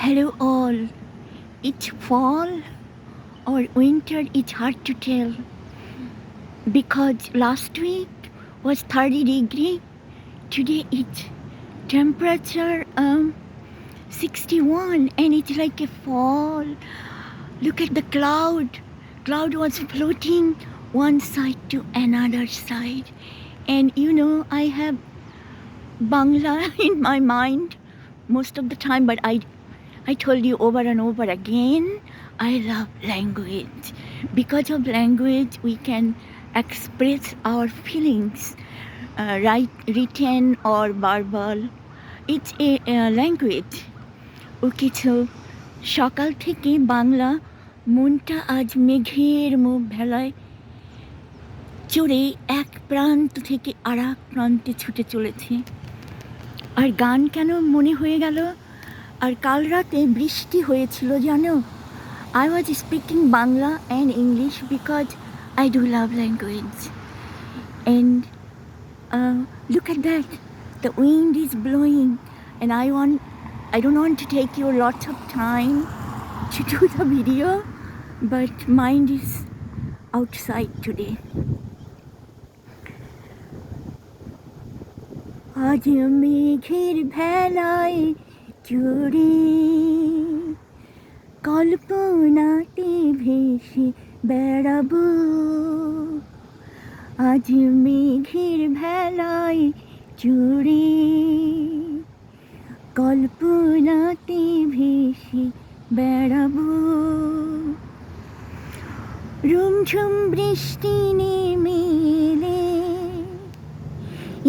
Hello all. It's fall or winter, it's hard to tell because last week was 30 degree. Today it's temperature 61 and it's like a fall. Look at the cloud. Cloud was floating one side to another side. And I have Bangla in my mind most of the time, but I told you over and over again, I love language. Because of language, we can express our feelings, written or verbal. It's a language. ওকে তো সকাল থেকে বাংলা মনটা আজ মেঘের মুখ ভেলায় চড়ে এক প্রান্ত থেকে আর এক প্রান্তে ছুটে চলেছে। আর গান কেন মনে হয়ে গেল? আর কাল রাতে বৃষ্টি হয়েছিল জানো। I was speaking Bangla and English because I do love language. And look at that. The wind is blowing and I don't want to take you lots of time to do the video, but mind is outside today. আজ মেঘের ভেলায় চড়ে কল্পনাতে ভেসে বেড়াবো। আজ মেঘের ভেলায় চড়ে কল্পনাতে ভেসে বেড়াবো। রুমঝুম বৃষ্টি নেমে এলে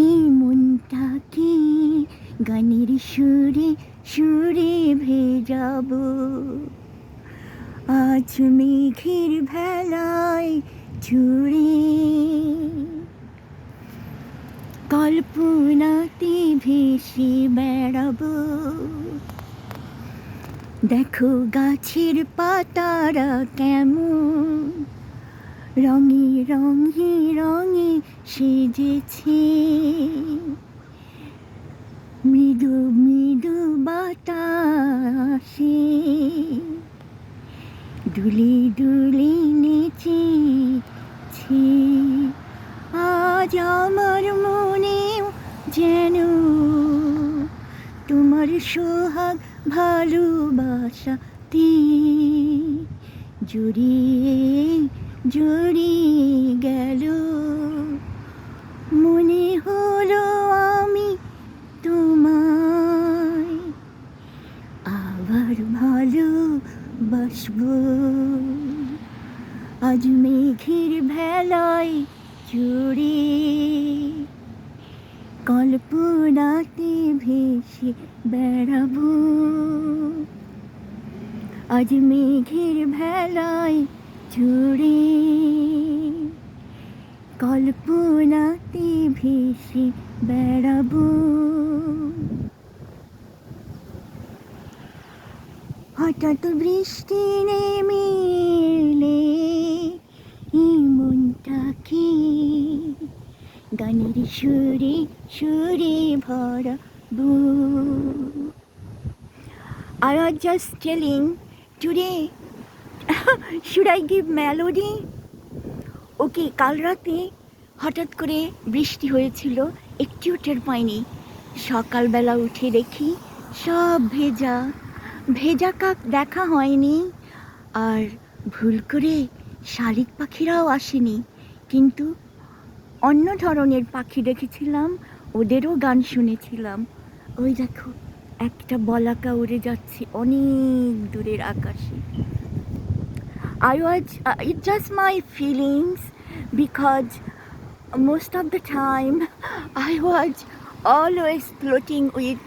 এই মনটাকে গানের সুরে সুরে ভেজাবো। আজ মেঘের ভেলায় চড়ে কল্পনাতে ভেসে বেড়াবো। দেখো গাছের পাতারা কেমন রঙে রঙে রঙে সেজেছে। মৃদু মৃদু বাতাসে দুলে দুলে নেচেছে। আজ আমার মনে যেন তোমার সোহাগ ভালোবাসাতে জড়িয়ে জড়িয়ে গেল। মনে হলো আমি তোমায় আবার ভালোবাসবো। আজ মেঘের ভেলায় চড়ে কল্পনাতে ভেসে বেড়াবো। আজ মেঘের ভেলায় চড়ে কল্পনাতে ভেসে বেড়াবো। হঠাৎ বৃষ্টি নেমে এলে এই মনটাকে গানের সুরে সুরে ভরাবো। I was just telling today should I give melody? ওকে, কাল রাতে হঠাৎ করে বৃষ্টি হয়েছিল, একটিও টের পাইনি। সকালবেলা উঠে দেখি সব ভেজা ভেজা কাক দেখা হয়নি। আর ভুল করে শালিক পাখিরাও আসেনি, কিন্তু অন্য ধরনের পাখি দেখেছিলাম, ওদেরও গান শুনেছিলাম। ওই দেখো একটা বলাকা উড়ে যাচ্ছে অনেক দূরের আকাশে। It's just my feelings because most of the time I was always floating with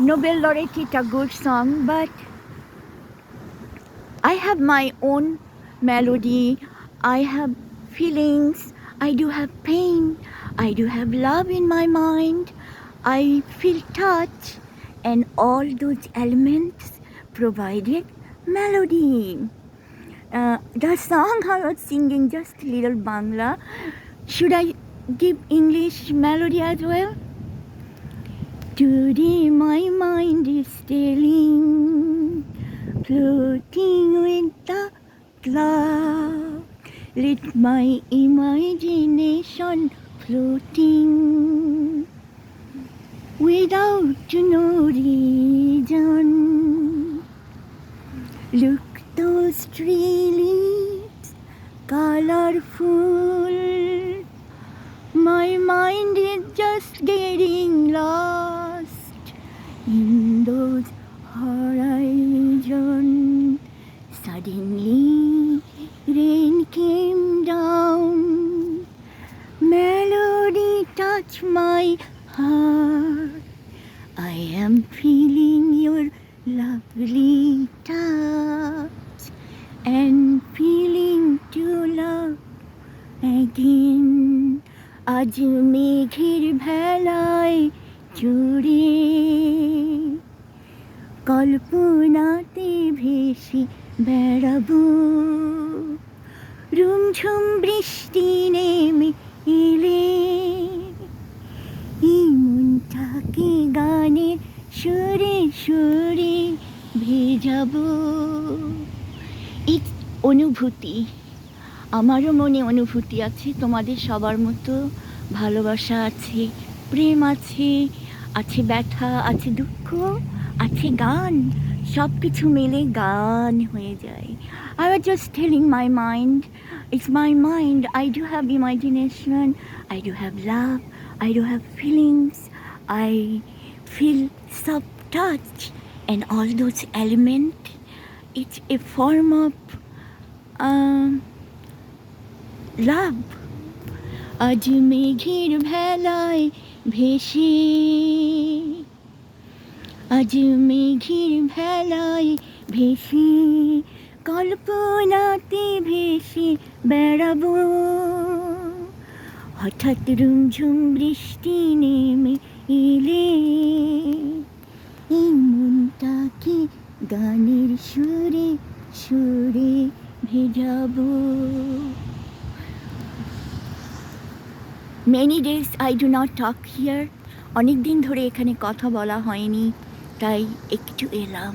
Nobel laureate Tagore song, but I have my own melody, I have feelings, I do have pain, I do have love in my mind, I feel touch, and all those elements provided melody. The song I was singing just little Bangla. Should I give English melody as well? Today my mind is telling, floating with the cloud. Let my imagination floating without no reason. Look, those tree leaves, colorful. My mind is just getting lost in those horizon. Suddenly, rain came down. Melody touched my heart. I am feeling your lovely touch and feeling to love again. আজ মেঘের ভেলায় চড়ে কল্পনাতে ভেসে বেড়াবো। রুমঝুম বৃষ্টি নেমে এলে এই মনটাকে গানের সুরে সুরে ভেজাবো। এই অনুভূতি, আমারও মনে অনুভূতি আছে, তোমাদের সবার মতো ভালোবাসা আছে, প্রেম আছে, আছে ব্যথা, আছে দুঃখ, আছে গান, সব কিছু মিলে গান হয়ে যায়। I was just telling my mind, it's my mind, I do have imagination, I do have love, I do have feelings, I feel soft touch and all those elements. It's a form of লাভ। আজ মেঘের ভেলায় ভেসে, আজ মেঘের ভেলায় ভেসে কল্পনাতে ভেসে বেড়াবো। হঠাৎ রুমঝুম বৃষ্টি নেমে এলে এই মনটাকে গানের সুরে সুরে ভেজাবো। Many days I do not talk here. অনেক দিন ধরে এখানে কথা বলা হয়নি, তাই একটু এলাম।